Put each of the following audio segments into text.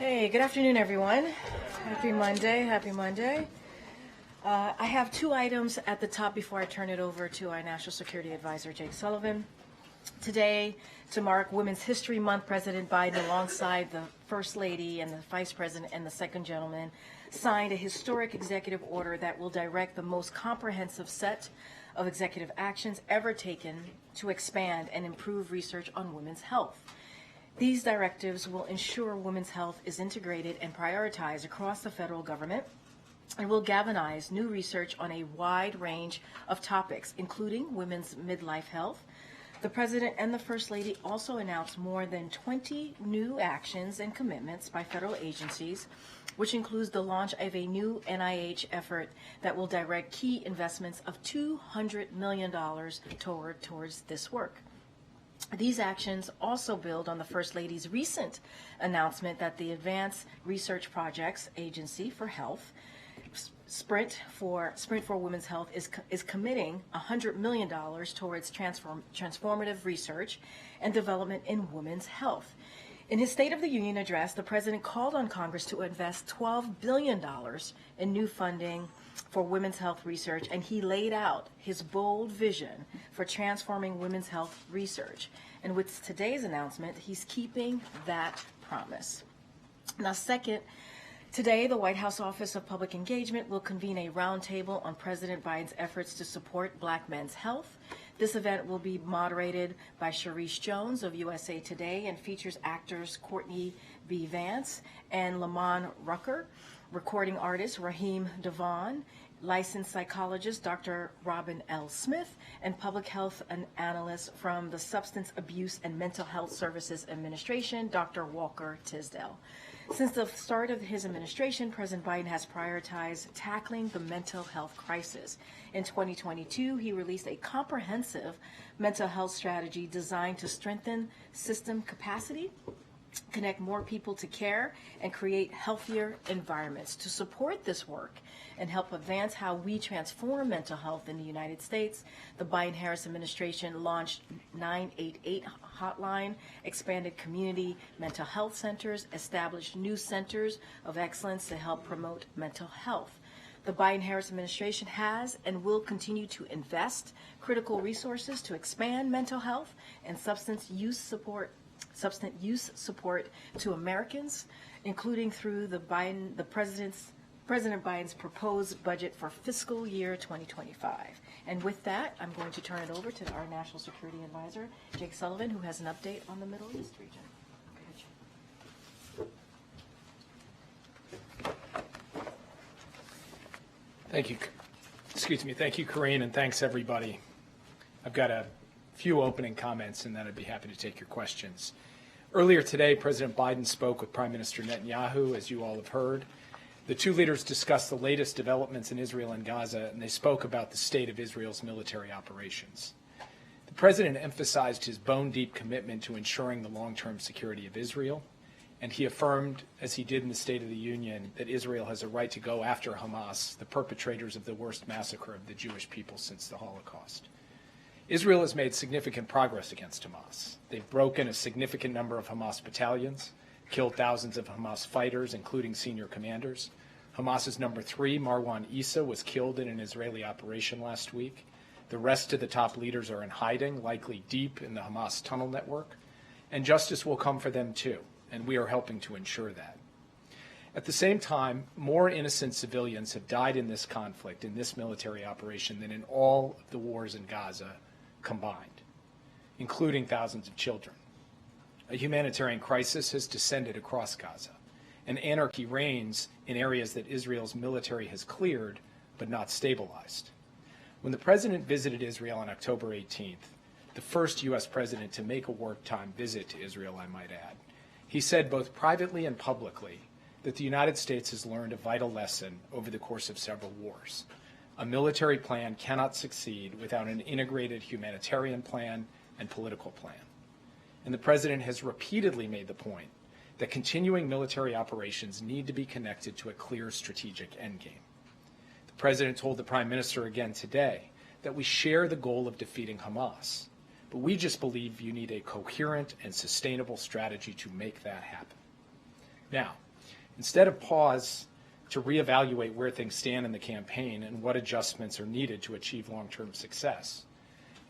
Hey, good afternoon, everyone. Happy Monday, happy Monday. I have two items at the top before I turn it over to our National Security Advisor, Jake Sullivan. Today, to mark Women's History Month, President Biden, alongside the First Lady and the Vice President and the Second Gentleman, signed a historic executive order that will direct the most comprehensive set of executive actions ever taken to expand and improve research on women's health. These directives will ensure women's health is integrated and prioritized across the federal government and will galvanize new research on a wide range of topics, including women's midlife health. The President and the First Lady also announced more than 20 new actions and commitments by federal agencies, which includes the launch of a new NIH effort that will direct key investments of $200 million towards this work. These actions also build on the First Lady's recent announcement that the Advanced Research Projects Agency for Health, Sprint for Women's Health, is committing $100 million towards transformative research and development in women's health. In his State of the Union address, the President called on Congress to invest $12 billion in new funding for women's health research, and he laid out his bold vision for transforming women's health research. And with today's announcement, he's keeping that promise. Now, second, today, the White House Office of Public Engagement will convene a roundtable on President Biden's efforts to support black men's health. This event will be moderated by Sharice Jones of USA Today and features actors Courtney B. Vance and Lamont Rucker, recording artist Raheem Devon, licensed psychologist Dr. Robin L. Smith, and public health analyst from the Substance Abuse and Mental Health Services Administration, Dr. Walker Tisdale. Since the start of his administration, President Biden has prioritized tackling the mental health crisis. In 2022, he released a comprehensive mental health strategy designed to strengthen system capacity, connect more people to care, and create healthier environments. To support this work and help advance how we transform mental health in the United States, the Biden-Harris administration launched 988 hotline, expanded community mental health centers, established new centers of excellence to help promote mental health. The Biden-Harris administration has and will continue to invest critical resources to expand mental health and substance use support to Americans, including through President Biden's proposed budget for fiscal year 2025. And with that, I'm going to turn it over to our National Security Advisor, Jake Sullivan, who has an update on the Middle East region. Thank you. Thank you, Karine, and thanks, everybody. I've got a few opening comments, and then I'd be happy to take your questions. Earlier today, President Biden spoke with Prime Minister Netanyahu, as you all have heard. The two leaders discussed the latest developments in Israel and Gaza, and they spoke about the state of Israel's military operations. The president emphasized his bone-deep commitment to ensuring the long-term security of Israel, and he affirmed, as he did in the State of the Union, that Israel has a right to go after Hamas, the perpetrators of the worst massacre of the Jewish people since the Holocaust. Israel has made significant progress against Hamas. They've broken a significant number of Hamas battalions, killed thousands of Hamas fighters, including senior commanders. Hamas's number 3, Marwan Issa, was killed in an Israeli operation last week. The rest of the top leaders are in hiding, likely deep in the Hamas tunnel network. And justice will come for them too, and we are helping to ensure that. At the same time, more innocent civilians have died in this conflict, in this military operation, than in all of the wars in Gaza combined, including thousands of children. A humanitarian crisis has descended across Gaza, and anarchy reigns in areas that Israel's military has cleared but not stabilized. When the president visited Israel on October 18th, the first U.S. president to make a wartime visit to Israel, I might add, he said both privately and publicly that the United States has learned a vital lesson over the course of several wars. A military plan cannot succeed without an integrated humanitarian plan and political plan. And the president has repeatedly made the point that continuing military operations need to be connected to a clear strategic endgame. The president told the prime minister again today that we share the goal of defeating Hamas, but we just believe you need a coherent and sustainable strategy to make that happen. Now, Instead of pause to reevaluate where things stand in the campaign and what adjustments are needed to achieve long-term success.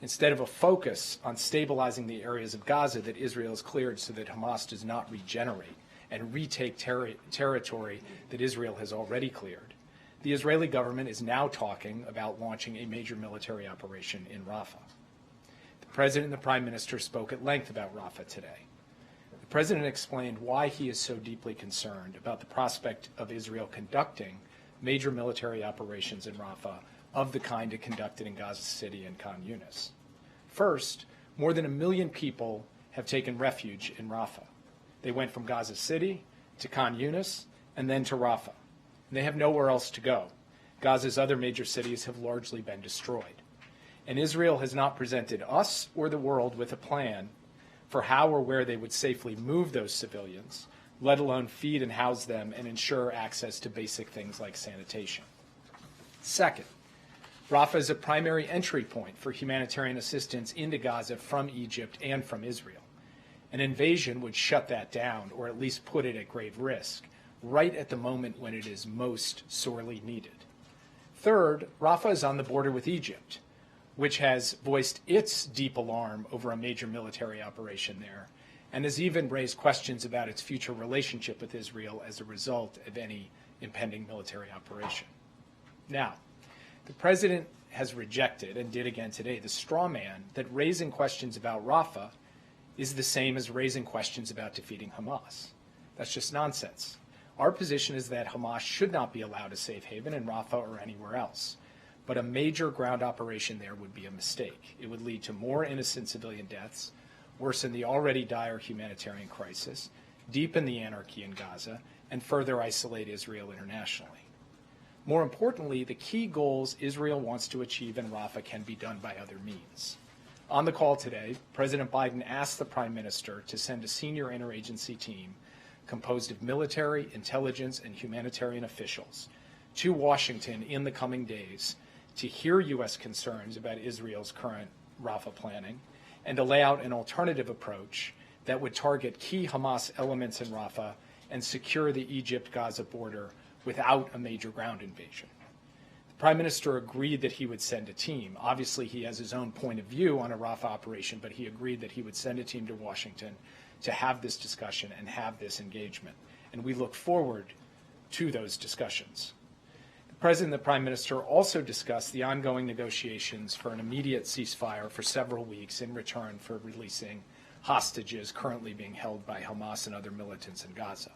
Instead of a focus on stabilizing the areas of Gaza that Israel has cleared so that Hamas does not regenerate and retake territory that Israel has already cleared, the Israeli government is now talking about launching a major military operation in Rafah. The President and the Prime Minister spoke at length about Rafah today. The President explained why he is so deeply concerned about the prospect of Israel conducting major military operations in Rafah of the kind it conducted in Gaza City and Khan Yunis. First, more than 1 million people have taken refuge in Rafah. They went from Gaza City to Khan Yunis and then to Rafah. And they have nowhere else to go. Gaza's other major cities have largely been destroyed. And Israel has not presented us or the world with a plan for how or where they would safely move those civilians, let alone feed and house them and ensure access to basic things like sanitation. Second, Rafah is a primary entry point for humanitarian assistance into Gaza from Egypt and from Israel. An invasion would shut that down, or at least put it at grave risk, right at the moment when it is most sorely needed. Third, Rafah is on the border with Egypt, which has voiced its deep alarm over a major military operation there, and has even raised questions about its future relationship with Israel as a result of any impending military operation. Now, the President has rejected, and did again today, the straw man that raising questions about Rafah is the same as raising questions about defeating Hamas. That's just nonsense. Our position is that Hamas should not be allowed a safe haven in Rafah or anywhere else. But a major ground operation there would be a mistake. It would lead to more innocent civilian deaths, worsen the already dire humanitarian crisis, deepen the anarchy in Gaza, and further isolate Israel internationally. More importantly, the key goals Israel wants to achieve in Rafah can be done by other means. On the call today, President Biden asked the Prime Minister to send a senior interagency team composed of military, intelligence, and humanitarian officials to Washington in the coming days to hear U.S. concerns about Israel's current Rafah planning and to lay out an alternative approach that would target key Hamas elements in Rafah and secure the Egypt-Gaza border without a major ground invasion. The Prime Minister agreed that he would send a team. Obviously, he has his own point of view on a Rafah operation, but he agreed that he would send a team to Washington to have this discussion and have this engagement. And we look forward to those discussions. The President and the Prime Minister also discussed the ongoing negotiations for an immediate ceasefire for several weeks in return for releasing hostages currently being held by Hamas and other militants in Gaza.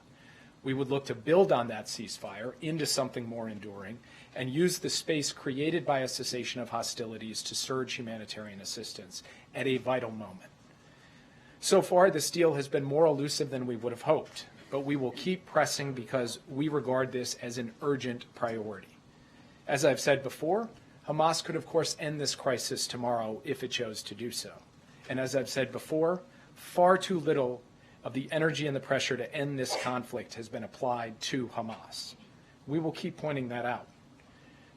We would look to build on that ceasefire into something more enduring and use the space created by a cessation of hostilities to surge humanitarian assistance at a vital moment. So far, this deal has been more elusive than we would have hoped, but we will keep pressing because we regard this as an urgent priority. As I've said before, Hamas could, of course, end this crisis tomorrow if it chose to do so. And as I've said before, far too little of the energy and the pressure to end this conflict has been applied to Hamas. We will keep pointing that out.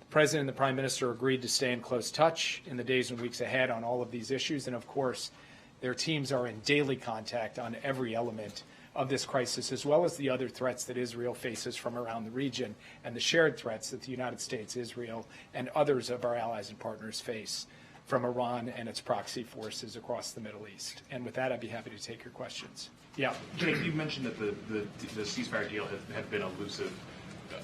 The President and the Prime Minister agreed to stay in close touch in the days and weeks ahead on all of these issues, and of course, their teams are in daily contact on every element of this crisis, as well as the other threats that Israel faces from around the region and the shared threats that the United States, Israel, and others of our allies and partners face from Iran and its proxy forces across the Middle East. And with that, I'd be happy to take your questions. Yeah. Jake, you mentioned that the ceasefire deal had been elusive.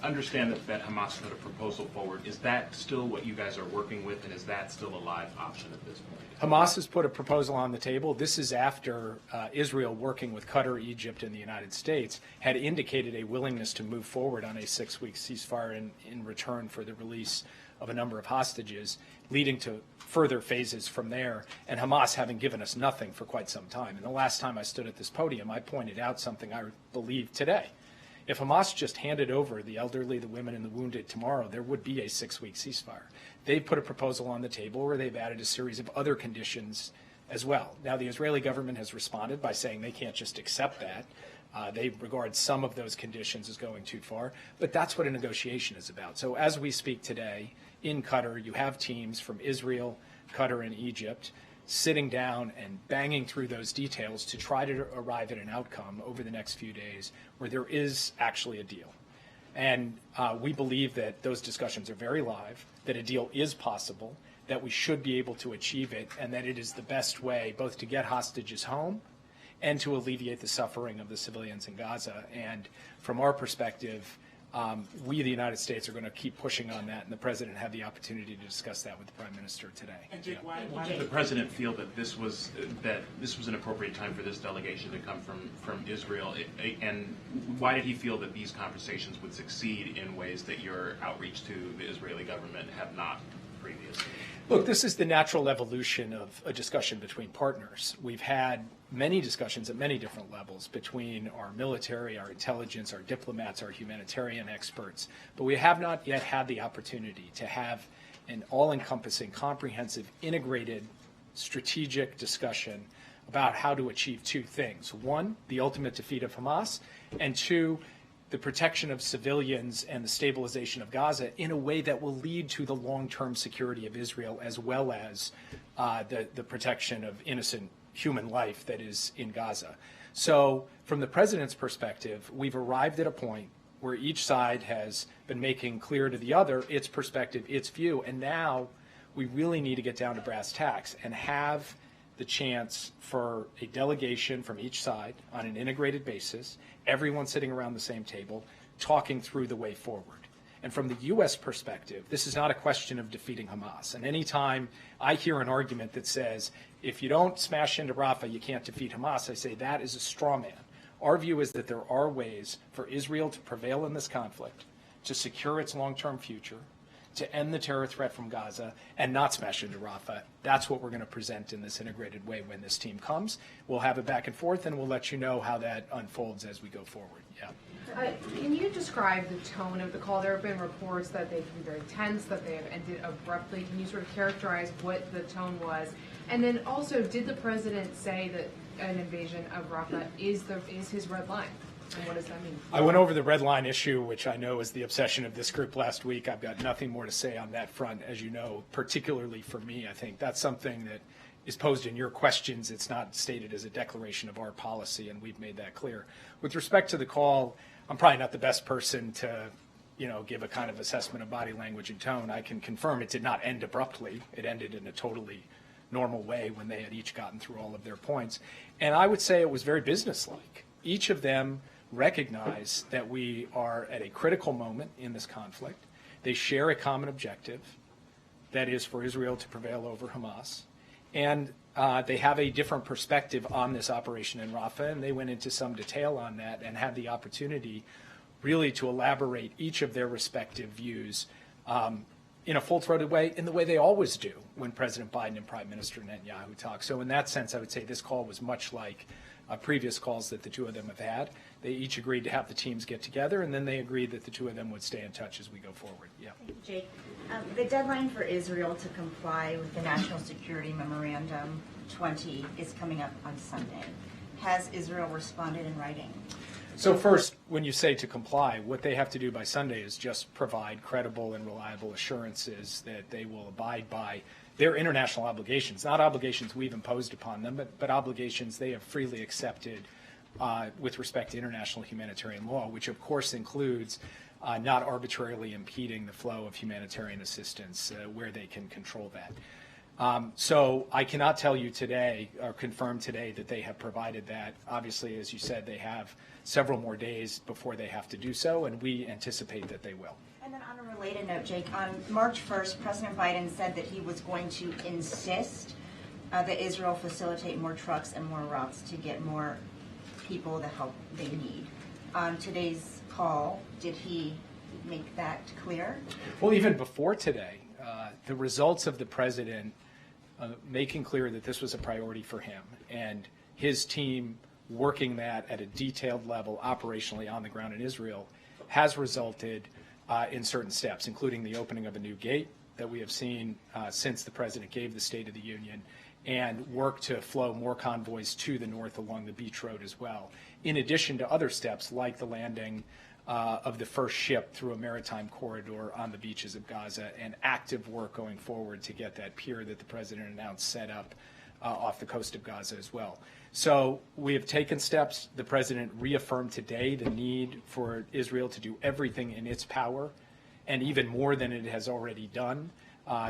Understand that Hamas put a proposal forward. Is that still what you guys are working with, and is that still a live option at this point? Hamas has put a proposal on the table. This is after Israel, working with Qatar, Egypt, and the United States, had indicated a willingness to move forward on a 6-week ceasefire in return for the release of a number of hostages, leading to further phases from there, and Hamas having given us nothing for quite some time. And the last time I stood at this podium, I pointed out something I believe today. If Hamas just handed over the elderly, the women, and the wounded tomorrow, there would be a 6-week ceasefire. They've put a proposal on the table where they've added a series of other conditions as well. Now, the Israeli government has responded by saying they can't just accept that. They regard some of those conditions as going too far, but that's what a negotiation is about. So as we speak today in Qatar, you have teams from Israel, Qatar, and Egypt sitting down and banging through those details to try to arrive at an outcome over the next few days where there is actually a deal. And we believe that those discussions are very live, that a deal is possible, that we should be able to achieve it, and that it is the best way both to get hostages home and to alleviate the suffering of the civilians in Gaza. And from our perspective, we, the United States, are going to keep pushing on that, and the President had the opportunity to discuss that with the Prime Minister today. And Jake, why did the President feel that this was an appropriate time for this delegation to come from Israel, and why did he feel that these conversations would succeed in ways that your outreach to the Israeli government have not previously? Look, this is the natural evolution of a discussion between partners. We've had many discussions at many different levels between our military, our intelligence, our diplomats, our humanitarian experts, but we have not yet had the opportunity to have an all-encompassing, comprehensive, integrated, strategic discussion about how to achieve two things. One, the ultimate defeat of Hamas, and two, the protection of civilians and the stabilization of Gaza in a way that will lead to the long-term security of Israel, as well as the protection of innocent human life that is in Gaza. So from the President's perspective, we've arrived at a point where each side has been making clear to the other its perspective, its view, and now we really need to get down to brass tacks and have the chance for a delegation from each side on an integrated basis, everyone sitting around the same table, talking through the way forward. And from the U.S. perspective, this is not a question of defeating Hamas. And anytime I hear an argument that says, if you don't smash into Rafah, you can't defeat Hamas, I say that is a straw man. Our view is that there are ways for Israel to prevail in this conflict, to secure its long-term future, to end the terror threat from Gaza, and not smash into Rafah. That's what we're going to present in this integrated way when this team comes. We'll have it back and forth, and we'll let you know how that unfolds as we go forward. Yeah. Can you describe the tone of the call? There have been reports that they've been very tense, that they have ended abruptly. Can you sort of characterize what the tone was? And then also, did the President say that an invasion of Rafah is his red line? And what does that mean? I went over the red line issue, which I know is the obsession of this group last week. I've got nothing more to say on that front, as you know, particularly for me. I think that's something that is posed in your questions. It's not stated as a declaration of our policy, and we've made that clear. With respect to the call, I'm probably not the best person to, give a kind of assessment of body language and tone. I can confirm it did not end abruptly. It ended in a totally normal way when they had each gotten through all of their points. And I would say it was very businesslike. Each of them recognize that we are at a critical moment in this conflict. They share a common objective, that is for Israel to prevail over Hamas. And they have a different perspective on this operation in Rafah, and they went into some detail on that and had the opportunity really to elaborate each of their respective views in a full-throated way, in the way they always do when President Biden and Prime Minister Netanyahu talk. So in that sense, I would say this call was much like previous calls that the two of them have had. They each agreed to have the teams get together, and then they agreed that the two of them would stay in touch as we go forward. Yeah. Jake, the deadline for Israel to comply with the National Security Memorandum 20 is coming up on Sunday. Has Israel responded in writing? So first, when you say to comply, what they have to do by Sunday is just provide credible and reliable assurances that they will abide by their international obligations, not obligations we've imposed upon them, but obligations they have freely accepted with respect to international humanitarian law, which of course includes not arbitrarily impeding the flow of humanitarian assistance where they can control that. So I cannot tell you today or confirm today that they have provided that. Obviously, as you said, they have several more days before they have to do so, and we anticipate that they will. And then on a related note, Jake, on March 1st, President Biden said that he was going to insist that Israel facilitate more trucks and more routes to get more people the help they need. On today's call, did he make that clear? Well, even before today, the results of the President making clear that this was a priority for him and his team working that at a detailed level operationally on the ground in Israel has resulted in certain steps, including the opening of a new gate that we have seen since the President gave the State of the Union, and work to flow more convoys to the north along the beach road as well, in addition to other steps like the landing of the first ship through a maritime corridor on the beaches of Gaza, and active work going forward to get that pier that the President announced set up off the coast of Gaza as well. So we have taken steps. The president reaffirmed today the need for Israel to do everything in its power, and even more than it has already done,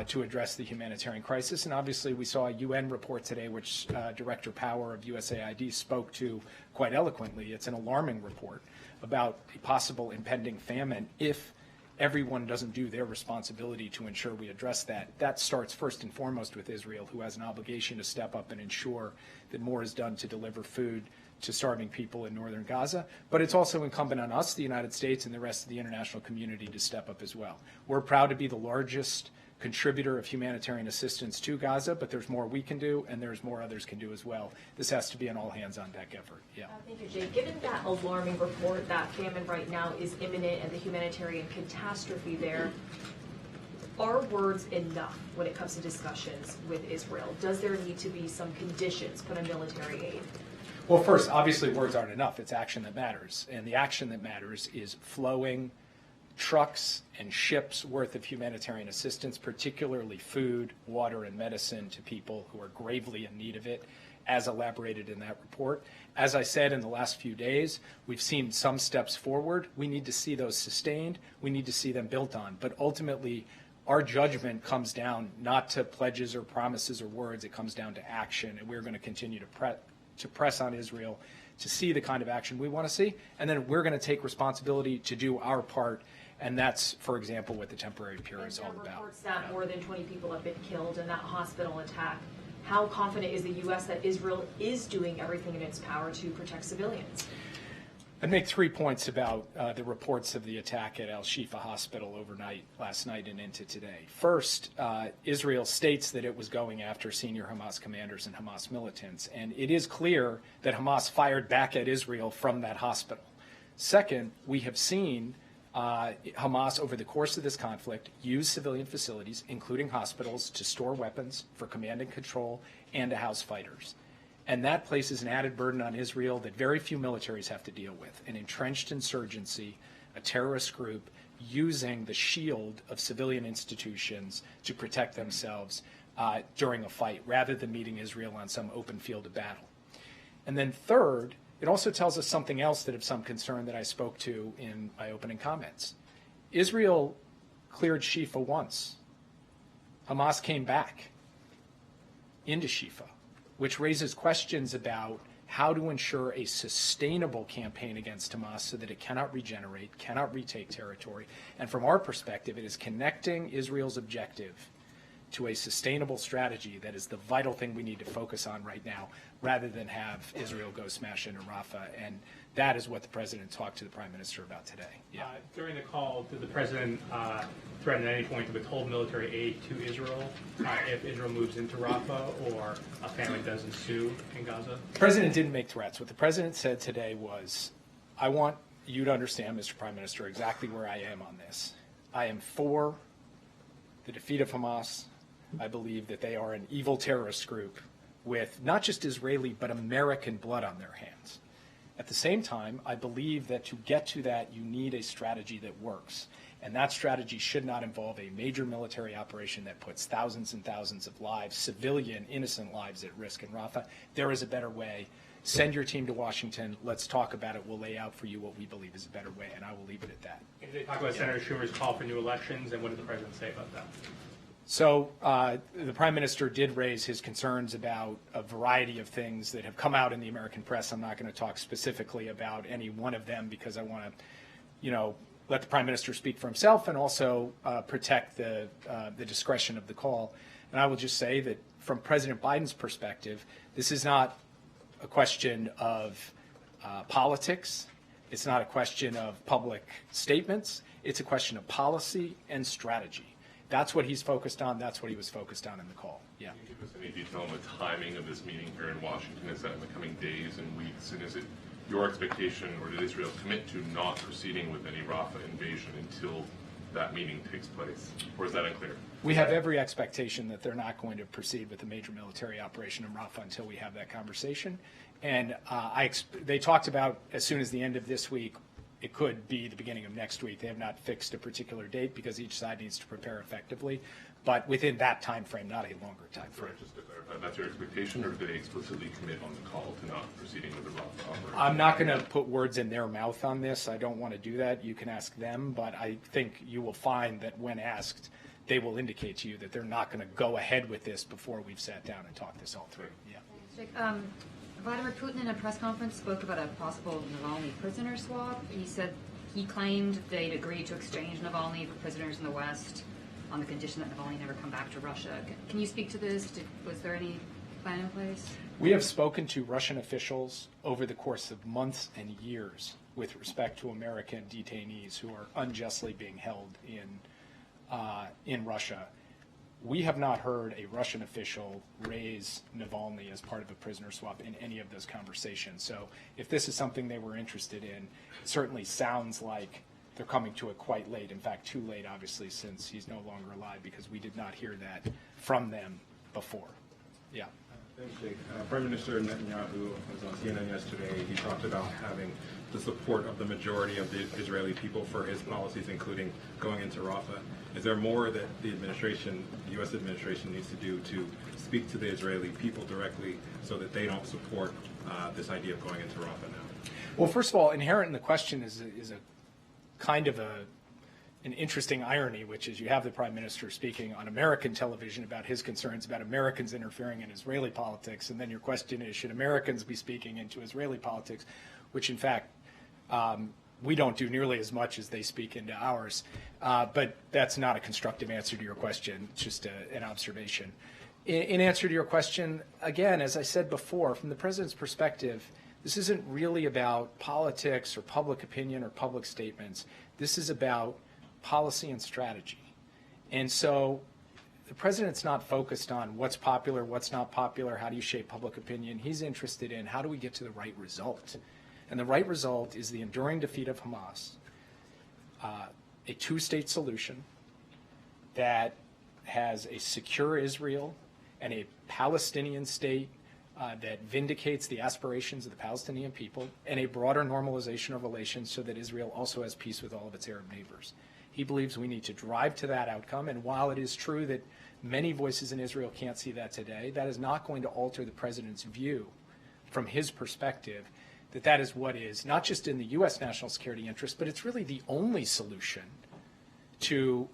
to address the humanitarian crisis. And obviously we saw a UN report today which Director Power of USAID spoke to quite eloquently. It's an alarming report about a possible impending famine if everyone doesn't do their responsibility to ensure we address that. That starts first and foremost with Israel, who has an obligation to step up and ensure that more is done to deliver food to starving people in northern Gaza. But it's also incumbent on us, the United States, and the rest of the international community to step up as well. We're proud to be the largest contributor of humanitarian assistance to Gaza, but there's more we can do, and there's more others can do as well. This has to be an all-hands-on-deck effort. Yeah. Thank you, Jay. Given that alarming report that famine right now is imminent and the humanitarian catastrophe there, are words enough when it comes to discussions with Israel? Does there need to be some conditions put on military aid? Well, first, obviously words aren't enough. It's action that matters. And the action that matters is flowing trucks and ships worth of humanitarian assistance, particularly food, water, and medicine to people who are gravely in need of it, as elaborated in that report. As I said, in the last few days, we've seen some steps forward. We need to see those sustained. We need to see them built on. But ultimately, our judgment comes down not to pledges or promises or words. It comes down to action, and we're going to continue to press on Israel to see the kind of action we want to see, and then we're going to take responsibility to do our part. And that's, for example, what the temporary pier is all about. Reports that more than 20 people have been killed in that hospital attack. How confident is the U.S. that Israel is doing everything in its power to protect civilians? I'd make 3 points about the reports of the attack at Al-Shifa Hospital overnight, last night and into today. First, Israel states that it was going after senior Hamas commanders and Hamas militants, and it is clear that Hamas fired back at Israel from that hospital. Second, we have seen Hamas, over the course of this conflict, use civilian facilities, including hospitals, to store weapons for command and control and to house fighters. And that places an added burden on Israel that very few militaries have to deal with, an entrenched insurgency, a terrorist group using the shield of civilian institutions to protect themselves during a fight, rather than meeting Israel on some open field of battle. And then third, it also tells us something else that of some concern that I spoke to in my opening comments. Israel cleared Shifa once. Hamas came back into Shifa, which raises questions about how to ensure a sustainable campaign against Hamas so that it cannot regenerate, cannot retake territory. And from our perspective, it is connecting Israel's objective to a sustainable strategy that is the vital thing we need to focus on right now, rather than have Israel go smash into Rafah. And that is what the president talked to the prime minister about today. Yeah. During the call, did the president threaten at any point to withhold military aid to Israel if Israel moves into Rafah or a famine does ensue in Gaza? The president didn't make threats. What the president said today was, I want you to understand, Mr. Prime Minister, exactly where I am on this. I am for the defeat of Hamas. I believe that they are an evil terrorist group with not just Israeli but American blood on their hands. At the same time, I believe that to get to that, you need a strategy that works. And that strategy should not involve a major military operation that puts thousands and thousands of lives, civilian, innocent lives, at risk in Rafah. There is a better way. Send your team to Washington. Let's talk about it. We'll lay out for you what we believe is a better way, and I will leave it at that. And they talk about Senator Schumer's call for new elections, and what did the president say about that? So the prime minister did raise his concerns about a variety of things that have come out in the American press. I'm not going to talk specifically about any one of them because I want to, let the prime minister speak for himself and also protect the discretion of the call. And I will just say that from President Biden's perspective, this is not a question of politics. It's not a question of public statements. It's a question of policy and strategy. That's what he's focused on. That's what he was focused on in the call. Yeah. Can you give us any detail on the timing of this meeting here in Washington? Is that in the coming days and weeks? And is it your expectation, or did Israel commit to not proceeding with any Rafah invasion until that meeting takes place? Or is that unclear? We have every expectation that they're not going to proceed with a major military operation in Rafah until we have that conversation. And they talked about as soon as the end of this week. It could be the beginning of next week. They have not fixed a particular date because each side needs to prepare effectively. but within that time frame, not a longer time frame. Sorry, just to clarify, that's your expectation, or did they explicitly commit on the call to not proceeding with the Rafah operation? I'm not going to put words in their mouth on this. I don't want to do that. You can ask them, but I think you will find that when asked, they will indicate to you that they're not going to go ahead with this before we've sat down and talked this all through. Yeah. Vladimir Putin in a press conference spoke about a possible Navalny prisoner swap. He claimed they'd agreed to exchange Navalny for prisoners in the West on the condition that Navalny never come back to Russia. Can you speak to this? Was there any plan in place? We have spoken to Russian officials over the course of months and years with respect to American detainees who are unjustly being held in Russia. We have not heard a Russian official raise Navalny as part of a prisoner swap in any of those conversations. So if this is something they were interested in, it certainly sounds like they're coming to it quite late. In fact, too late, obviously, since he's no longer alive, because we did not hear that from them before. Yeah. Thanks, Jake. Prime Minister Netanyahu was on CNN yesterday. He talked about having the support of the majority of the Israeli people for his policies, including going into Rafah. Is there more that the administration, the U.S. administration, needs to do to speak to the Israeli people directly so that they don't support this idea of going into Rafah now? Well, first of all, inherent in the question is a kind of an interesting irony, which is you have the Prime Minister speaking on American television about his concerns about Americans interfering in Israeli politics, and then your question is, should Americans be speaking into Israeli politics, which in fact we don't do nearly as much as they speak into ours. But that's not a constructive answer to your question. It's just an observation. In answer to your question, again, as I said before, from the President's perspective, this isn't really about politics or public opinion or public statements. This is about policy and strategy. And so the President's not focused on what's popular, what's not popular, how do you shape public opinion. He's interested in how do we get to the right result. And the right result is the enduring defeat of Hamas, a two-state solution that has a secure Israel and a Palestinian state that vindicates the aspirations of the Palestinian people, and a broader normalization of relations so that Israel also has peace with all of its Arab neighbors. He believes we need to drive to that outcome, and while it is true that many voices in Israel can't see that today, that is not going to alter the President's view from his perspective that that is what is not just in the U.S. national security interest, but it's really the only solution to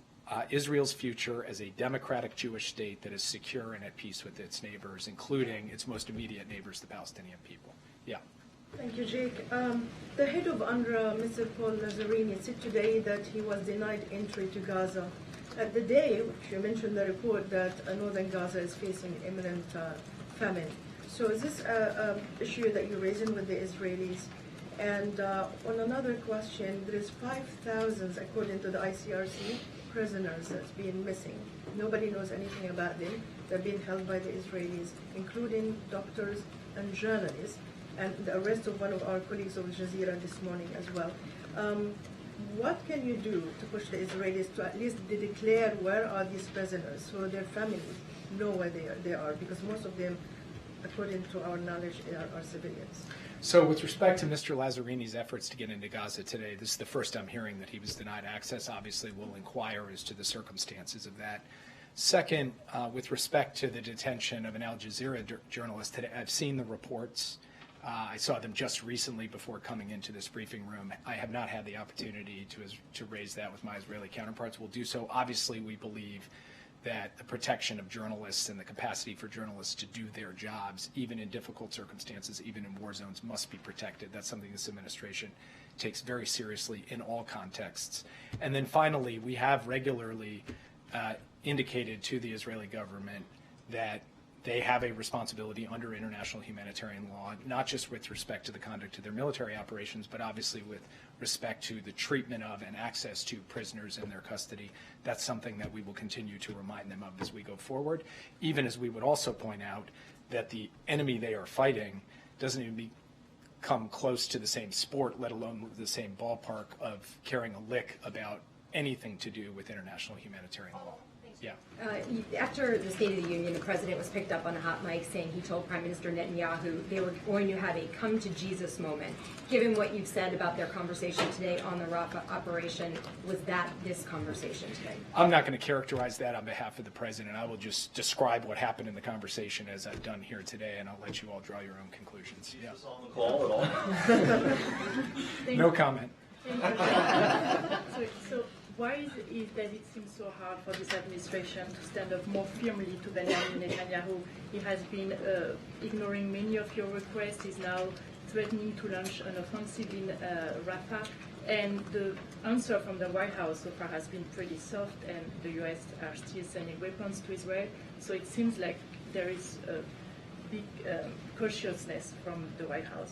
Israel's future as a democratic Jewish state that is secure and at peace with its neighbors, including its most immediate neighbors, the Palestinian people. Yeah. Thank you, Jake. The head of UNRWA, Mr. Paul Lazzarini, said today that he was denied entry to Gaza. At the day, which you mentioned the report that northern Gaza is facing imminent famine. So is this an issue that you're raising with the Israelis? And on another question, there is 5,000, according to the ICRC, prisoners that's been missing. Nobody knows anything about them. They're being held by the Israelis, including doctors and journalists, and the arrest of one of our colleagues of Al Jazeera this morning as well. What can you do to push the Israelis to at least declare where are these prisoners so their families know where they are? Because most of them, according to our knowledge, are civilians. So with respect to Mr. Lazzarini's efforts to get into Gaza today, this is the first I'm hearing that he was denied access. Obviously, we'll inquire as to the circumstances of that. Second, with respect to the detention of an Al Jazeera journalist today, I've seen the reports. I saw them just recently before coming into this briefing room. I have not had the opportunity to raise that with my Israeli counterparts. We'll do so. Obviously, we believe that the protection of journalists and the capacity for journalists to do their jobs, even in difficult circumstances, even in war zones, must be protected. That's something this administration takes very seriously in all contexts. And then finally, we have regularly indicated to the Israeli government that they have a responsibility under international humanitarian law, not just with respect to the conduct of their military operations, but obviously with respect to the treatment of and access to prisoners in their custody. That's something that we will continue to remind them of as we go forward, even as we would also point out that the enemy they are fighting doesn't even come close to the same sport, let alone the same ballpark of caring a lick about anything to do with international humanitarian law. Thanks, Yeah. After the State of the Union, the president was picked up on a hot mic saying he told Prime Minister Netanyahu they were going to have a come to Jesus moment. Given what you've said about their conversation today on the Rafah operation, was that this conversation today? I'm not going to characterize that on behalf of the president. I will just describe what happened in the conversation as I've done here today, and I'll let you all draw your own conclusions. Yeah. On the call at all? No comment. So why is it that it seems so hard for this administration to stand up more firmly to Benjamin Netanyahu? He has been ignoring many of your requests. He's now threatening to launch an offensive in Rafah. And the answer from the White House so far has been pretty soft, and the U.S. are still sending weapons to Israel. So it seems like there is a big cautiousness from the White House.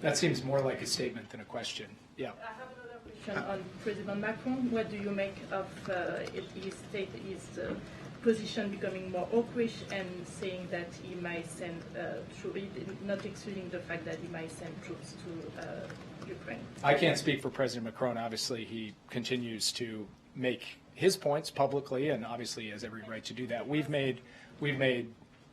That seems more like a statement than a question. Yeah. I have another question on President Macron. What do you make of his position becoming more hawkish and saying that he might send troops, not excluding the fact that he might send troops to Ukraine? I can't speak for President Macron. Obviously, he continues to make his points publicly, and obviously he has every right to do that. We've made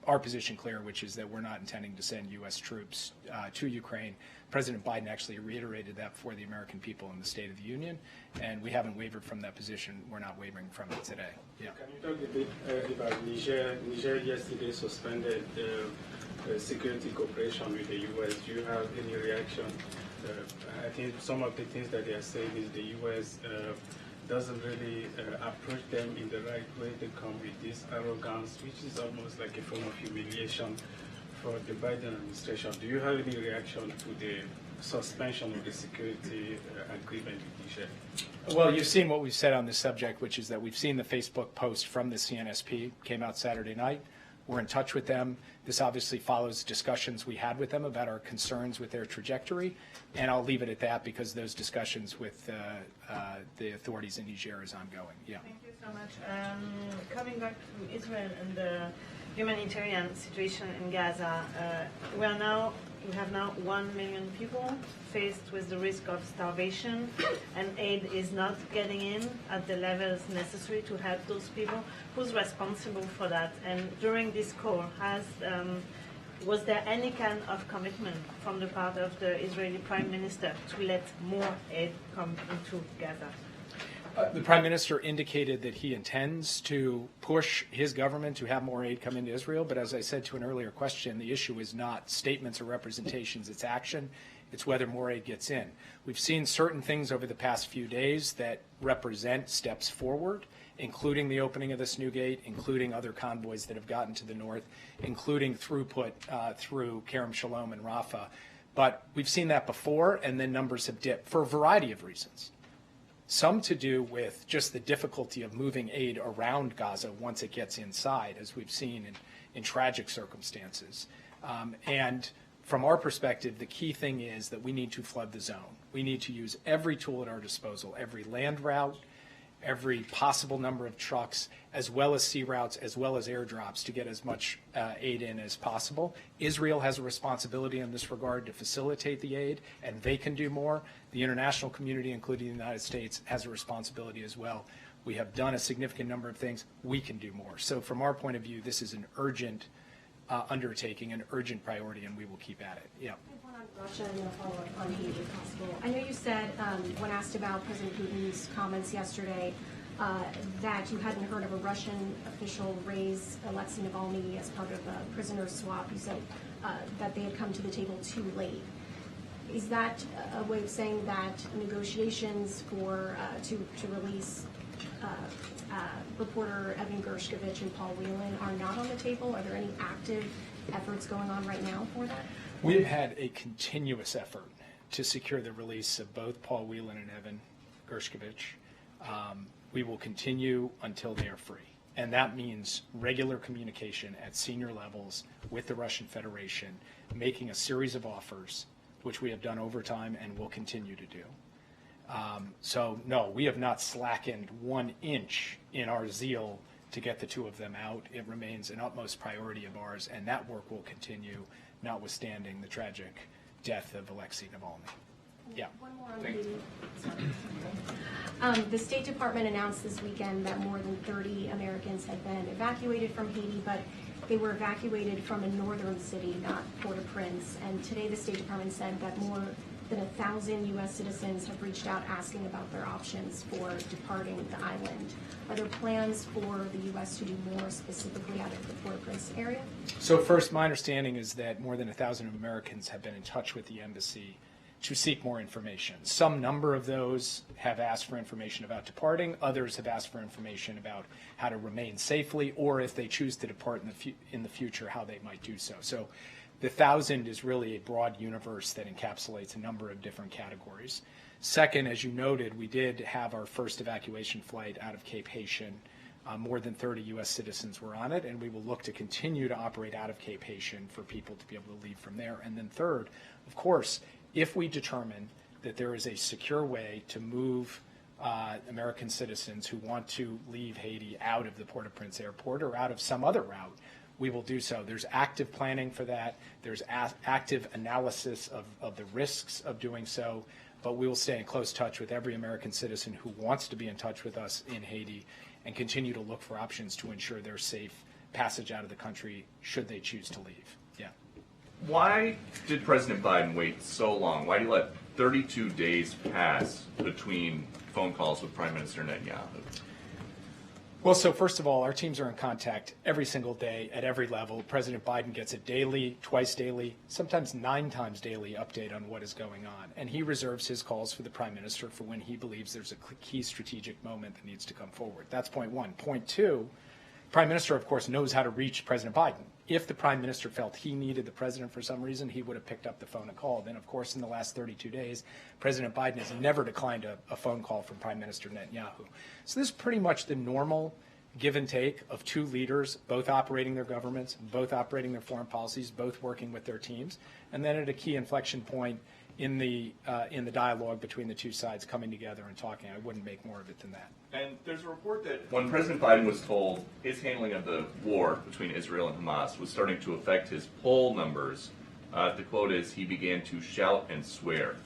our position clear, which is that we're not intending to send U.S. troops to Ukraine. President Biden actually reiterated that before the American people in the State of the Union, and we haven't wavered from that position. We're not wavering from it today. Yeah. Can you talk a bit about Niger? Niger yesterday suspended security cooperation with the U.S. Do you have any reaction? I think some of the things that they are saying is the U.S. Doesn't really approach them in the right way. They come with this arrogance, which is almost like a form of humiliation for the Biden administration. Do you have any reaction to the suspension of the security agreement with Niger? Well, you've seen what we've said on this subject, which is that we've seen the Facebook post from the CNSP, came out Saturday night. We're in touch with them. This obviously follows discussions we had with them about our concerns with their trajectory, and I'll leave it at that because those discussions with the authorities in Niger is ongoing. Yeah. Thank you so much. Coming back to Israel and the humanitarian situation in Gaza, we have now 1 million people faced with the risk of starvation, and aid is not getting in at the levels necessary to help those people. Who's responsible for that? And during this call, was there any kind of commitment from the part of the Israeli Prime Minister to let more aid come into Gaza? The Prime Minister indicated that he intends to push his government to have more aid come into Israel, but as I said to an earlier question, the issue is not statements or representations, it's action. It's whether more aid gets in. We've seen certain things over the past few days that represent steps forward, including the opening of this new gate, including other convoys that have gotten to the north, including throughput through Kerem Shalom and Rafah. But we've seen that before, and then numbers have dipped for a variety of reasons. Some to do with just the difficulty of moving aid around Gaza once it gets inside, as we've seen in tragic circumstances. And from our perspective, the key thing is that we need to flood the zone. We need to use every tool at our disposal, every land route, every possible number of trucks, as well as sea routes, as well as airdrops to get as much aid in as possible. Israel has a responsibility in this regard to facilitate the aid, and they can do more. The international community, including the United States, has a responsibility as well. We have done a significant number of things. We can do more. So from our point of view, this is an urgent undertaking, an urgent priority, and we will keep at it. Yeah. One on Russia and a follow-up on Haiti, if possible. I know you said, when asked about President Putin's comments yesterday, that you hadn't heard of a Russian official raise Alexei Navalny as part of a prisoner swap. You said that they had come to the table too late. Is that a way of saying that negotiations for to release reporter Evan Gershkovich and Paul Whelan are not on the table? Are there any active efforts going on right now for that? We have had a continuous effort to secure the release of both Paul Whelan and Evan Gershkovich. We will continue until they are free. And that means regular communication at senior levels with the Russian Federation, making a series of offers, which we have done over time and will continue to do. So, no, we have not slackened 1 inch in our zeal to get the two of them out. It remains an utmost priority of ours, and that work will continue, notwithstanding the tragic death of Alexei Navalny. Yeah. One more on Haiti. The State Department announced this weekend that more than 30 Americans had been evacuated from Haiti, but they were evacuated from a northern city, not Port-au-Prince. And today the State Department said that more than 1,000 U.S. citizens have reached out asking about their options for departing the island. Are there plans for the U.S. to do more specifically out of the Port-au-Prince area? So first, my understanding is that more than 1,000 Americans have been in touch with the embassy to seek more information. Some number of those have asked for information about departing. Others have asked for information about how to remain safely, or if they choose to depart in the future, how they might do so. So the 1,000 is really a broad universe that encapsulates a number of different categories. Second, as you noted, we did have our first evacuation flight out of Cape Haitian. More than 30 U.S. citizens were on it, and we will look to continue to operate out of Cape Haitian for people to be able to leave from there. And then third, of course, if we determine that there is a secure way to move American citizens who want to leave Haiti out of the Port-au-Prince airport or out of some other route, we will do so. There's active planning for that. There's active analysis of the risks of doing so, but we will stay in close touch with every American citizen who wants to be in touch with us in Haiti and continue to look for options to ensure their safe passage out of the country should they choose to leave. Yeah. Why did President Biden wait so long? Why did he let 32 days pass between phone calls with Prime Minister Netanyahu? Well, so first of all, our teams are in contact every single day at every level. President Biden gets a daily, twice daily, sometimes 9 times daily update on what is going on. And he reserves his calls for the Prime Minister for when he believes there's a key strategic moment that needs to come forward. That's point one. Point two, Prime Minister, of course, knows how to reach President Biden. If the Prime Minister felt he needed the President for some reason, he would have picked up the phone and called. And, of course, in the last 32 days, President Biden has never declined a phone call from Prime Minister Netanyahu. So this is pretty much the normal give and take of two leaders, both operating their governments, both operating their foreign policies, both working with their teams. And then at a key inflection point in the dialogue between the two sides coming together and talking. I wouldn't make more of it than that. And there's a report that when President Biden was told his handling of the war between Israel and Hamas was starting to affect his poll numbers, the quote is, he began to shout and swear.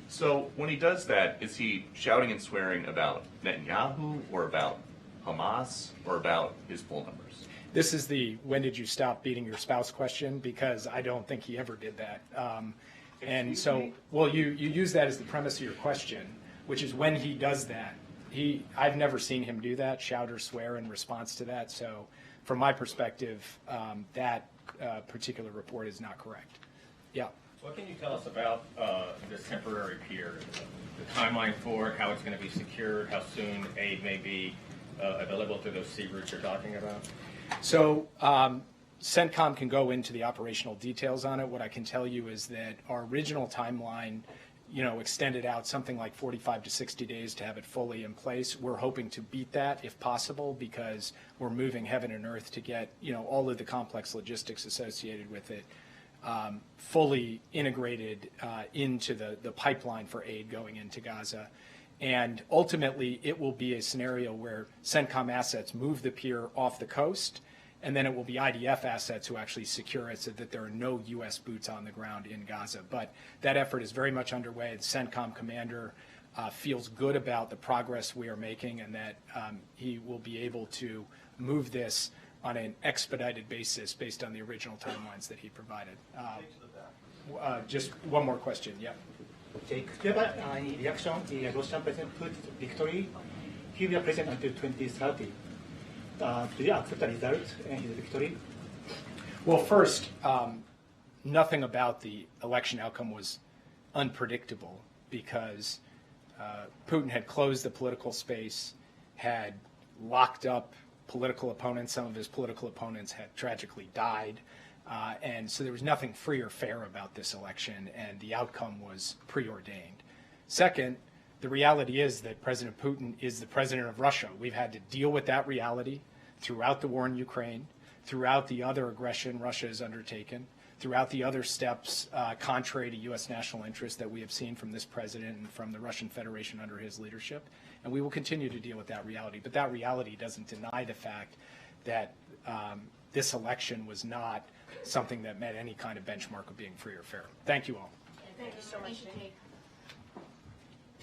So when he does that, is he shouting and swearing about Netanyahu or about Hamas or about his poll numbers? This is the when did you stop beating your spouse question, because I don't think he ever did that. And so, well, you use that as the premise of your question, which is when he does that. I've never seen him do that, shout or swear in response to that. So from my perspective, that particular report is not correct. Yeah. What can you tell us about this temporary pier, the timeline for it, how it's going to be secured, how soon aid may be available through those sea routes you're talking about? So CENTCOM can go into the operational details on it. What I can tell you is that our original timeline, extended out something like 45 to 60 days to have it fully in place. We're hoping to beat that if possible, because we're moving heaven and earth to get, all of the complex logistics associated with it fully integrated into the pipeline for aid going into Gaza. And ultimately, it will be a scenario where CENTCOM assets move the pier off the coast, and then it will be IDF assets who actually secure it so that there are no U.S. boots on the ground in Gaza. But that effort is very much underway. The CENTCOM commander feels good about the progress we are making, and that he will be able to move this on an expedited basis based on the original timelines that he provided. Just one more question. Yeah. Jake, do you have any reaction to the Russian President Putin's victory? He will be president until 2030. Do you accept the result and his victory? Well, first, nothing about the election outcome was unpredictable, because Putin had closed the political space, had locked up political opponents. Some of his political opponents had tragically died. And so there was nothing free or fair about this election, and the outcome was preordained. Second, the reality is that President Putin is the president of Russia. We've had to deal with that reality throughout the war in Ukraine, throughout the other aggression Russia has undertaken, throughout the other steps contrary to U.S. national interest that we have seen from this president and from the Russian Federation under his leadership. And we will continue to deal with that reality. But that reality doesn't deny the fact that this election was not something that met any kind of benchmark of being free or fair. Thank you all. Thank you so much.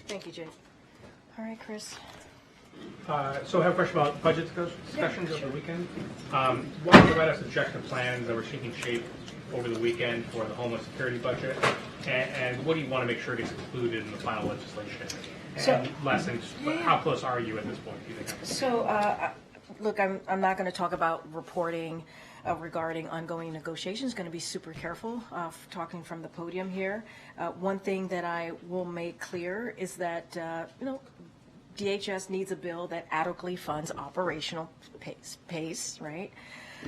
Thank you, Jake. All right, Chris. So I have a question about budget discussions over the weekend. One of the White House objective plans that were taking shape over the weekend for the Homeland Security budget, and what do you want to make sure gets included in the final legislation? And lessons, how close are you at this point, do you think? So, look, I'm not going to talk about reporting regarding ongoing negotiations. Going to be super careful talking from the podium here. One thing that I will make clear is that, DHS needs a bill that adequately funds operational pace, right?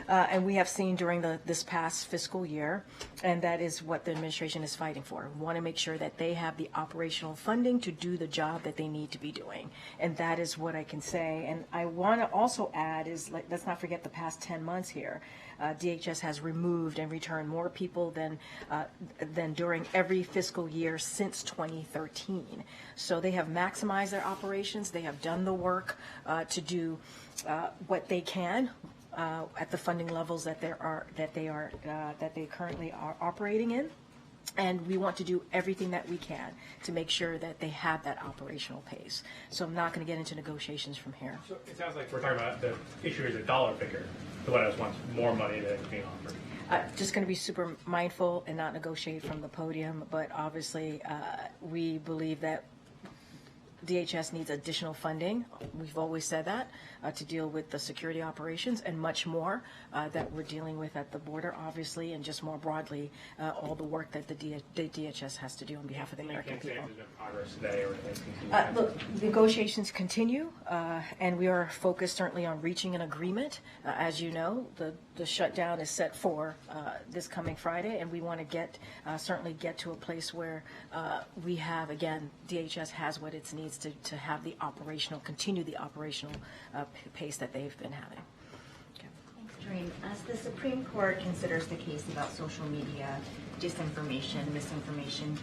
And we have seen during this past fiscal year, and that is what the administration is fighting for. We want to make sure that they have the operational funding to do the job that they need to be doing. And that is what I can say. And I want to also add is, let's not forget the past 10 months here. DHS has removed and returned more people than during every fiscal year since 2013. So they have maximized their operations. They have done the work to do what they can at the funding levels that they currently are operating in. And we want to do everything that we can to make sure that they have that operational pace. So I'm not going to get into negotiations from here. So it sounds like we're talking about the issue is a dollar figure. The White House wants more money than is being offered. Just going to be super mindful and not negotiate from the podium. But obviously, we believe that DHS needs additional funding. We've always said that to deal with the security operations and much more that we're dealing with at the border, obviously, and just more broadly, all the work that the DHS has to do on behalf of the American people. There's been progress today or Look, negotiations continue, and we are focused certainly on reaching an agreement. As you know, the shutdown is set for this coming Friday, and we want to certainly get to a place where we have, again, DHS has what it needs to have continue the operational pace that they've been having. Thanks, Karine. As the Supreme Court considers the case about social media, disinformation, misinformation,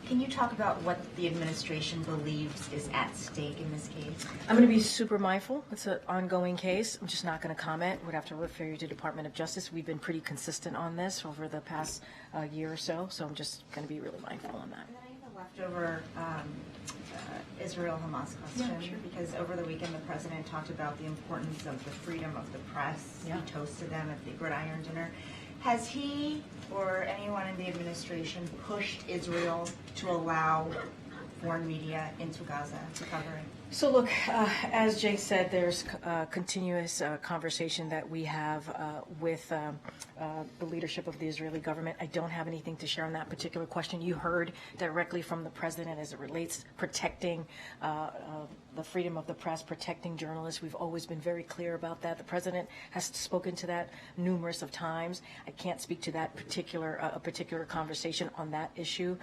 can you talk about what the administration believes is at stake in this case? I'm going to be super mindful. It's an ongoing case. I'm just not going to comment. Would have to refer you to Department of Justice. We've been pretty consistent on this over the past year or so, so I'm just going to be really mindful on that. Leftover Israel-Hamas question, Yeah, sure. because over the weekend the president talked about the importance of the freedom of the press. Yeah. He toasted them at the gridiron dinner. Has he or anyone in the administration pushed Israel to allow foreign media into Gaza to cover it? So look, as Jay said, there's continuous conversation that we have with the leadership of the Israeli government. I don't have anything to share on that particular question. You heard directly from the president as it relates protecting the freedom of the press, protecting journalists. We've always been very clear about that. The president has spoken to that numerous of times. I can't speak to that particular conversation on that issue.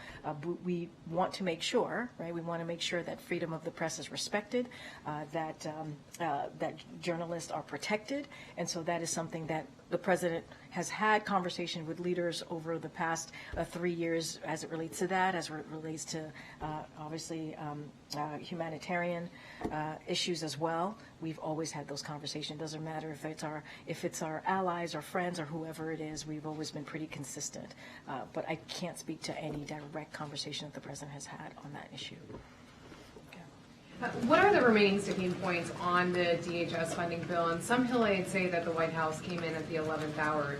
We want to make sure, right? We want to make sure that freedom of the press is respected, that journalists are protected, and so that is something that the president has had conversation with leaders over the past 3 years as it relates to that, as it relates to obviously humanitarian issues as well. We've always had those conversations. It doesn't matter if it's our allies or friends or whoever it is. We've always been pretty consistent. But I can't speak to any direct conversation that the president has had on that issue. What are the remaining sticking points on the DHS funding bill? And some Hillaids say that the White House came in at the 11th hour.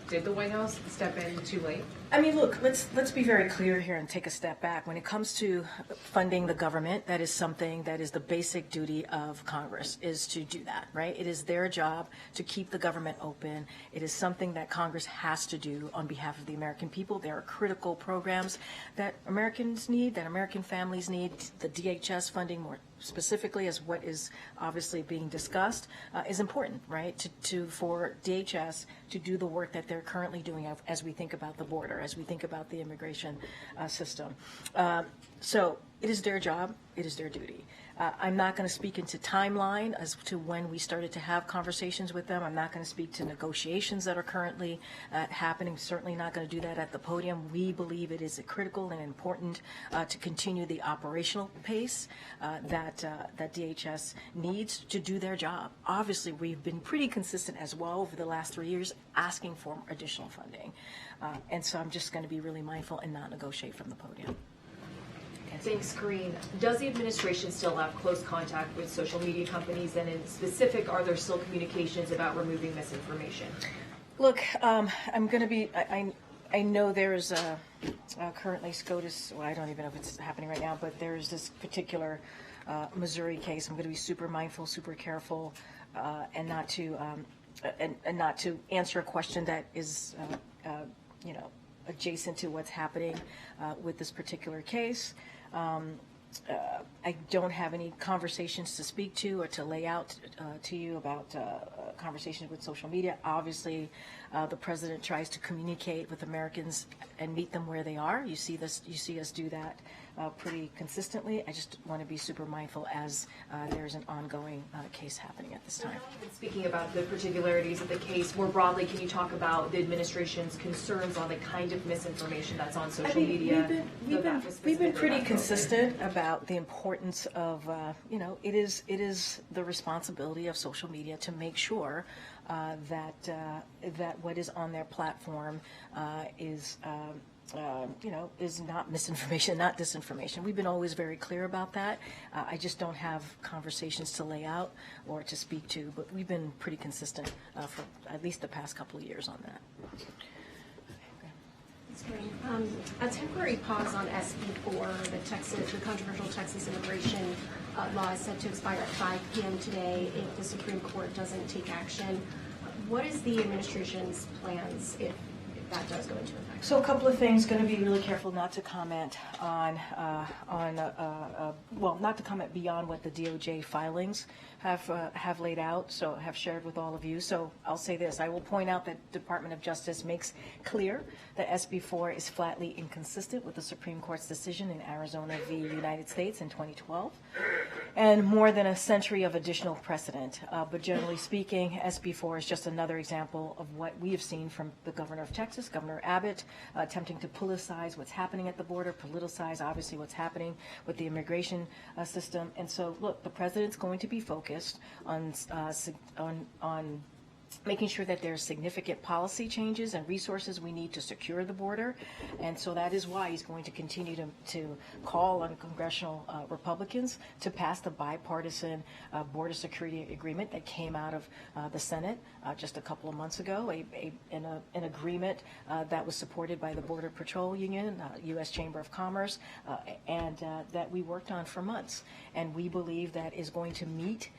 Did the White House step in too late? I mean, look, let's be very clear here and take a step back. When it comes to funding the government, that is something that is the basic duty of Congress, is to do that, right? It is their job to keep the government open. It is something that Congress has to do on behalf of the American people. There are critical programs that Americans need, that American families need. The DHS funding, more specifically, as what is obviously being discussed, is important, right? For DHS to do the work that they're currently doing as we think about the border, as we think about the immigration system. So it is their job, it is their duty. I'm not going to speak into timeline as to when we started to have conversations with them. I'm not going to speak to negotiations that are currently happening. Certainly not going to do that at the podium. We believe it is critical and important to continue the operational pace that DHS needs to do their job. Obviously, we've been pretty consistent as well over the last 3 years asking for additional funding. And so I'm just going to be really mindful and not negotiate from the podium. Thanks, Karine. Does the administration still have close contact with social media companies, and in specific, are there still communications about removing misinformation? Look, I'm going to be, I know there's currently SCOTUS, well, I don't even know if it's happening right now, but there's this particular Missouri case. I'm going to be super mindful, super careful, and not to answer a question that is, adjacent to what's happening with this particular case. I don't have any conversations to speak to or to lay out to you about conversations with social media. Obviously, the president tries to communicate with Americans and meet them where they are. You see us do that pretty consistently. I just want to be super mindful as there's an ongoing case happening at this time. Speaking about the particularities of the case, more broadly, can you talk about the administration's concerns on the kind of misinformation that's on social media? We've been pretty consistent about the importance of, it is the responsibility of social media to make sure that what is on their platform is not misinformation, not disinformation. We've been always very clear about that. I just don't have conversations to lay out or to speak to, but we've been pretty consistent for at least the past couple of years on that. A temporary pause on SB4, the controversial Texas immigration law, is set to expire at 5 p.m. today if the Supreme Court doesn't take action. What is the administration's plans if that does go into effect? So a couple of things. Going to be really careful not to comment on not to comment beyond what the DOJ filings have laid out, so have shared with all of you. So I'll say this. I will point out that Department of Justice makes clear that SB4 is flatly inconsistent with the Supreme Court's decision in Arizona v. United States in 2012, and more than a century of additional precedent. But generally speaking, SB4 is just another example of what we have seen from the governor of Texas, Governor Abbott, attempting to politicize what's happening at the border, politicize obviously what's happening with the immigration system. And so, look, the president's going to be focused on making sure that there's significant policy changes and resources we need to secure the border. And so that is why he's going to continue to call on congressional Republicans to pass the bipartisan border security agreement that came out of the Senate just a couple of months ago, an agreement that was supported by the Border Patrol Union, U.S. Chamber of Commerce, and that we worked on for months. And we believe that is going to meet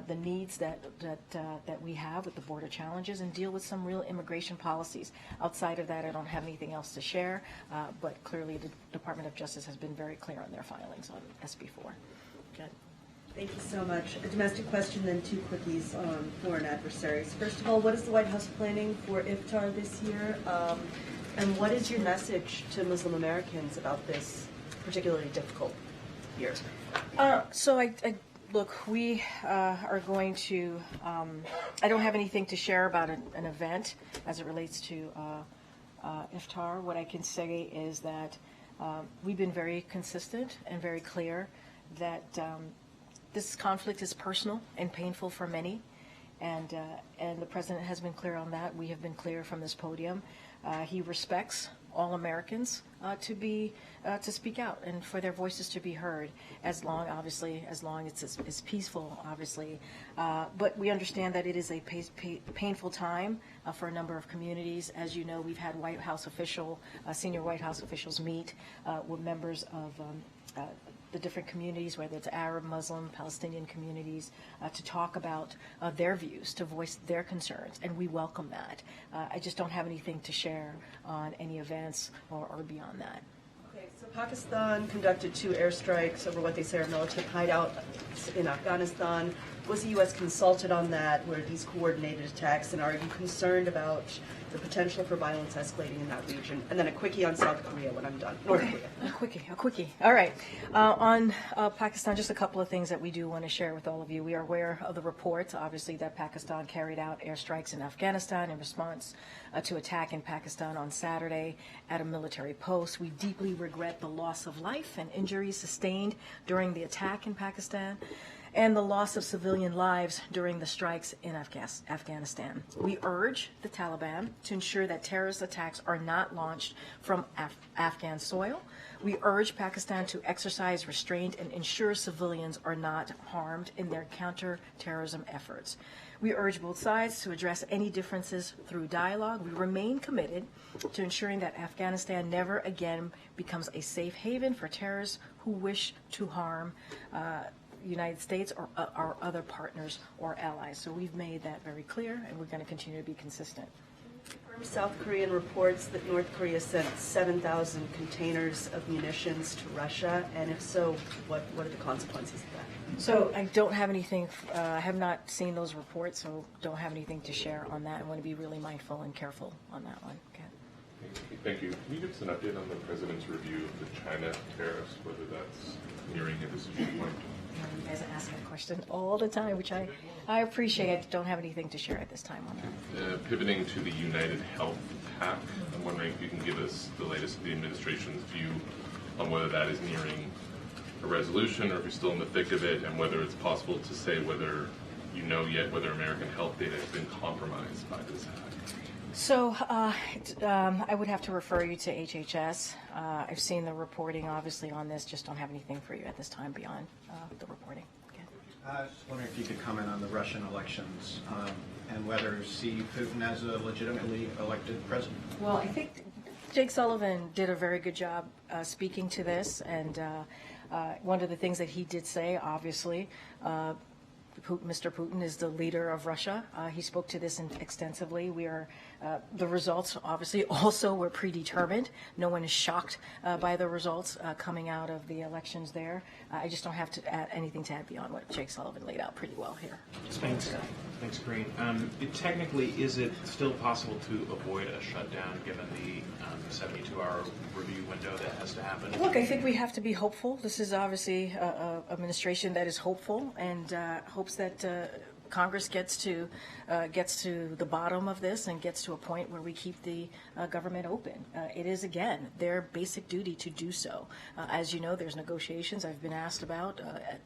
the needs that we have with the border challenges and deal with some real immigration policies. Outside of that, I don't have anything else to share, but clearly the Department of Justice has been very clear on their filings on SB4. Good. Thank you so much. A domestic question, then 2 quickies on foreign adversaries. First of all, what is the White House planning for Iftar this year? And what is your message to Muslim Americans about this particularly difficult year? Look, we are going to, I don't have anything to share about an event as it relates to Iftar. What I can say is that we've been very consistent and very clear that this conflict is personal and painful for many, and the president has been clear on that. We have been clear from this podium. He respects all Americans to speak out and for their voices to be heard, as long as it's peaceful, obviously. But we understand that it is a painful time for a number of communities. As you know, we've had senior White House officials meet with members of the different communities, whether it's Arab, Muslim, Palestinian communities, to talk about their views, to voice their concerns, and we welcome that. I just don't have anything to share on any events or beyond that. Okay, so Pakistan conducted 2 airstrikes over what they say are militant hideouts in Afghanistan. Was the U.S. consulted on that? Were these coordinated attacks? And are you concerned about the potential for violence escalating in that region? And then a quickie on South Korea when I'm done. North Korea. A quickie. All right. On Pakistan, just a couple of things that we do want to share with all of you. We are aware of the reports, obviously, that Pakistan carried out airstrikes in Afghanistan in response to attack in Pakistan on Saturday at a military post. We deeply regret the loss of life and injuries sustained during the attack in Pakistan. and the loss of civilian lives during the strikes in Afghanistan. We urge the Taliban to ensure that terrorist attacks are not launched from Afghan soil. We urge Pakistan to exercise restraint and ensure civilians are not harmed in their counter-terrorism efforts. We urge both sides to address any differences through dialogue. We remain committed to ensuring that Afghanistan never again becomes a safe haven for terrorists who wish to harm the United States or our other partners or allies. So we've made that very clear, and we're going to continue to be consistent. South Korean reports that North Korea sent 7,000 containers of munitions to Russia, and if so, what are the consequences of that? So I don't have anything, I have not seen those reports, so don't have anything to share on that. I want to be really mindful and careful on that one. Okay. Thank you. Can you give us an update on the President's review of the China tariffs, whether that's nearing a decision point? You guys ask that question all the time, which I appreciate. I don't have anything to share at this time on that. Pivoting to the United Health PAC, I'm wondering if you can give us the latest of the administration's view on whether that is nearing a resolution or if you're still in the thick of it, and whether it's possible to say whether you know yet whether American health data has been compromised by this hack. So I would have to refer you to HHS. I've seen the reporting, obviously, on this. Just don't have anything for you at this time beyond the reporting. Okay. I was wondering if you could comment on the Russian elections and whether you see Putin as a legitimately elected president. Well, I think Jake Sullivan did a very good job speaking to this, and one of the things that he did say, obviously, Mr. Putin is the leader of Russia. He spoke to this extensively. We are the results, obviously, also were predetermined. No one is shocked by the results coming out of the elections there. I just don't have to add anything to add beyond what Jake Sullivan laid out pretty well here. Thanks, Karine. Technically, is it still possible to avoid a shutdown given the 72-hour review window that has to happen? Look, I think we have to be hopeful. This is obviously an administration that is hopeful and hopes that Congress gets to the bottom of this and gets to a point where we keep the government open. It is, again, their basic duty to do so. As you know, there's negotiations I've been asked about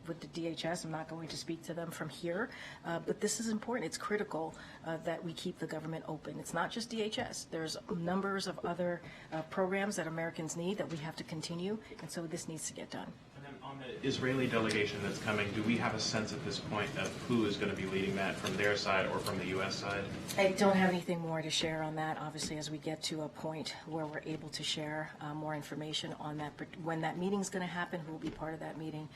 with the DHS. I'm not going to speak to them from here, but this is important. It's critical that we keep the government open. It's not just DHS. There's numbers of other programs that Americans need that we have to continue, and so this needs to get done. On the Israeli delegation that's coming, do we have a sense at this point of who is going to be leading that from their side or from the U.S. side? I don't have anything more to share on that. Obviously, as we get to a point where we're able to share more information on that, but when that meeting is going to happen, who will be part of that meeting,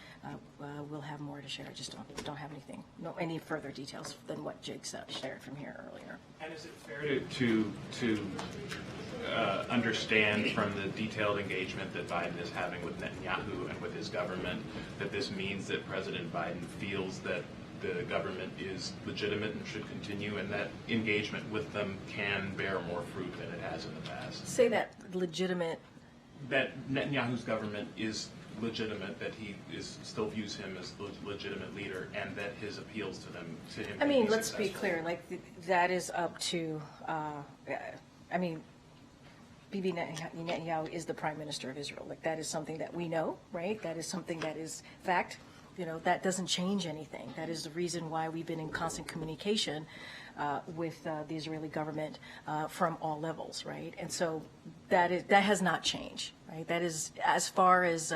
we'll have more to share. I just don't have anything, any further details than what Jake shared from here earlier. And is it fair to understand from the detailed engagement that Biden is having with Netanyahu and with his government that this means that President Biden feels that the government is legitimate and should continue, and that engagement with them can bear more fruit than it has in the past? Say that legitimate. That Netanyahu's government is legitimate, that he still views him as the legitimate leader, and that his appeals to him. I mean, let's be clear. Like that is up to. Bibi Netanyahu is the Prime Minister of Israel. Like that is something that we know, right? That is something that is fact. You know, that doesn't change anything. That is the reason why we've been in constant communication with the Israeli government from all levels, right? And so that has not changed, right? That is as far as.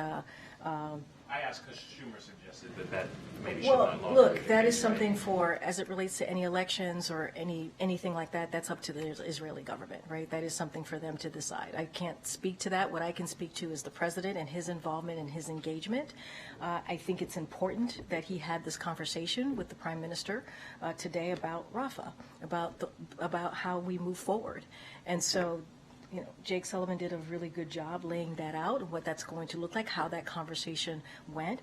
I asked because Schumer suggested that maybe should well, not longer. look, that is something for, as it relates to any elections or anything like that, that's up to the Israeli government, right? That is something for them to decide. I can't speak to that. What I can speak to is the president and his involvement and his engagement. I think it's important that he had this conversation with the prime minister today about Rafah, about how we move forward. And so, you know, Jake Sullivan did a really good job laying that out, what that's going to look like, how that conversation went.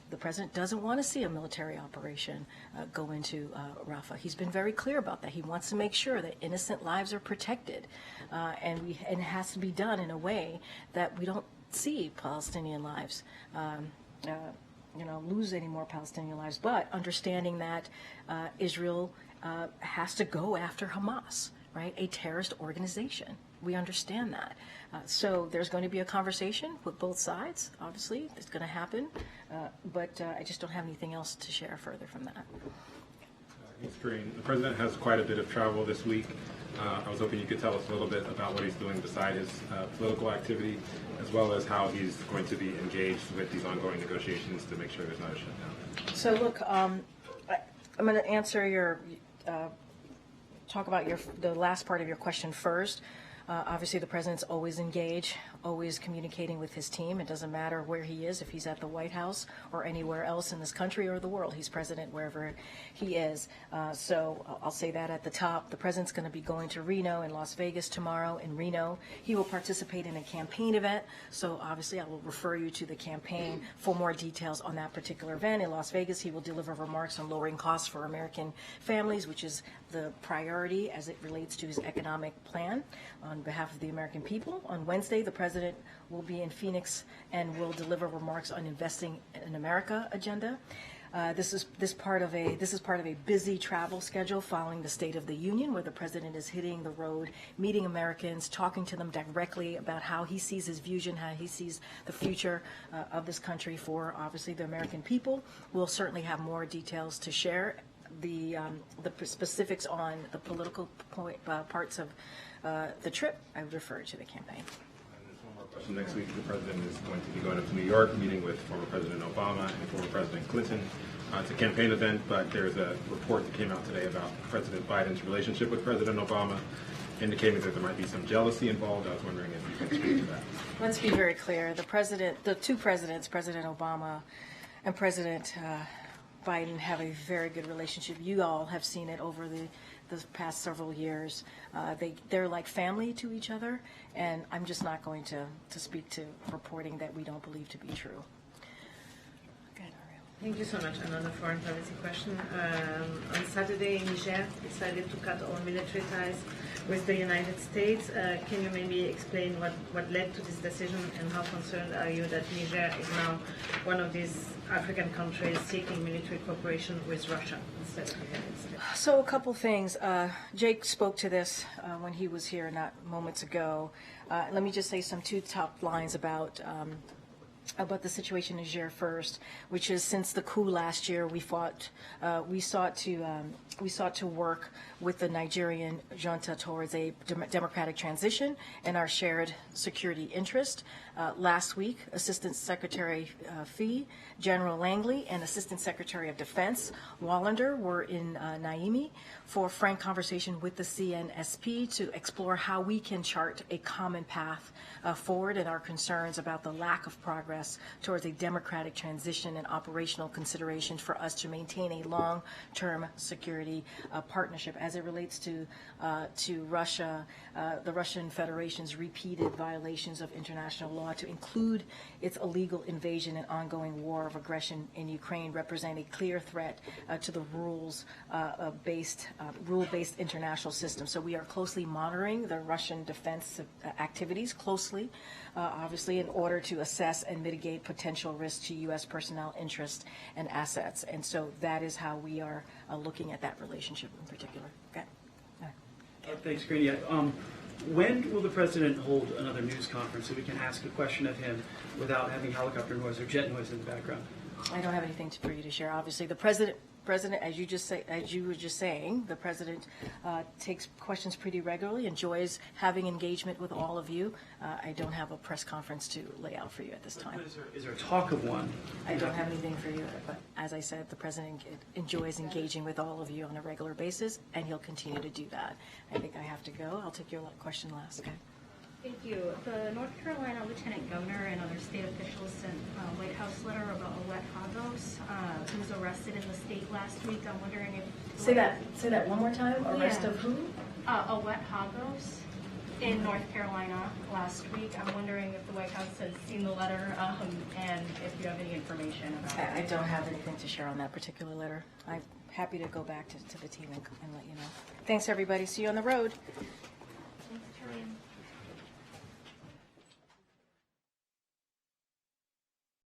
The president doesn't want to see a military operation go into Rafah. He's been very clear about that. He wants to make sure that innocent lives are protected, and it has to be done in a way that we don't see Palestinian lives, lose any more Palestinian lives. But understanding that Israel has to go after Hamas, right, a terrorist organization. We understand that. So there's going to be a conversation with both sides, obviously. It's going to happen. But I just don't have anything else to share further from that. Thanks, Karine. The president has quite a bit of travel this week. I was hoping you could tell us a little bit about what he's doing beside his political activity, as well as how he's going to be engaged with these ongoing negotiations to make sure there's not a shutdown. So look, I'm going to answer your, talk about the last part of your question first. Obviously, the president's always engaged, always communicating with his team. It doesn't matter where he is, if he's at the White House or anywhere else in this country or the world. He's president wherever he is. So I'll say that at the top. The president's going to be going to Reno and Las Vegas tomorrow. In Reno, he will participate in a campaign event. So obviously, I will refer you to the campaign for more details on that particular event. In Las Vegas, he will deliver remarks on lowering costs for American families, which is the priority as it relates to his economic plan on behalf of the American people. On Wednesday, the president will be in Phoenix and will deliver remarks on Investing in America agenda. This is part of a busy travel schedule following the State of the Union, where the president is hitting the road, meeting Americans, talking to them directly about how he sees his vision, how he sees the future of this country for obviously the American people. We'll certainly have more details to share. The specifics on the political parts of the trip, I would refer to the campaign. And there's one more question. Next week, the president is going to be going up to New York, meeting with former President Obama and former President Clinton. It's a campaign event, but there's a report that came out today about President Biden's relationship with President Obama, indicating that there might be some jealousy involved. I was wondering if you could speak to that. Let's be very clear. The two presidents, President Obama and President Biden, have a very good relationship. You all have seen it over the past several years. They're like family to each other, and I'm just not going to speak to reporting that we don't believe to be true. Thank you so much. Another foreign policy question. On Saturday, Niger decided to cut all military ties with the United States. Can you maybe explain what led to this decision, and how concerned are you that Niger is now one of these African countries seeking military cooperation with Russia instead of the United States? So a couple things. Jake spoke to this when he was here not moments ago. Let me just say two top lines about the situation in Niger first, which is since the coup last year, we sought to work with the Nigerian junta towards a democratic transition and our shared security interest. Last week, Assistant Secretary Fee, General Langley, and Assistant Secretary of Defense Wallander were in Niamey for frank conversation with the CNSP to explore how we can chart a common path forward and our concerns about the lack of progress towards a democratic transition and operational considerations for us to maintain a long-term security partnership as it relates to Russia, the Russian Federation's repeated violations of international law, to include its illegal invasion and ongoing war of aggression in Ukraine, represent a clear threat to the rule-based international system. So we are closely monitoring the Russian defense activities closely, obviously, in order to assess and mitigate potential risks to U.S. personnel interests and assets. And so that is how we are looking at that relationship in particular. Okay. Thanks, Karine. When will the president hold another news conference so we can ask a question of him without having helicopter noise or jet noise in the background? I don't have anything for you to share. Obviously, the president, as you were just saying, the president takes questions pretty regularly, enjoys having engagement with all of you. I don't have a press conference to lay out for you at this time. Is there talk of one? I don't have anything for you, but as I said, the president enjoys engaging with all of you on a regular basis, and he'll continue to do that. I think I have to go. I'll take your question last. Okay. Thank you. The North Carolina Lieutenant Governor and other state officials sent a White House letter about Owet Hagos, who was arrested in the state last week. I'm wondering if... Say that one more time. Arrest of who? Owet Hagos in North Carolina last week. I'm wondering if the White House has seen the letter and if you have any information about it. I don't have anything to share on that particular letter. I'm happy to go back to the team and let you know. Thanks, everybody. See you on the road.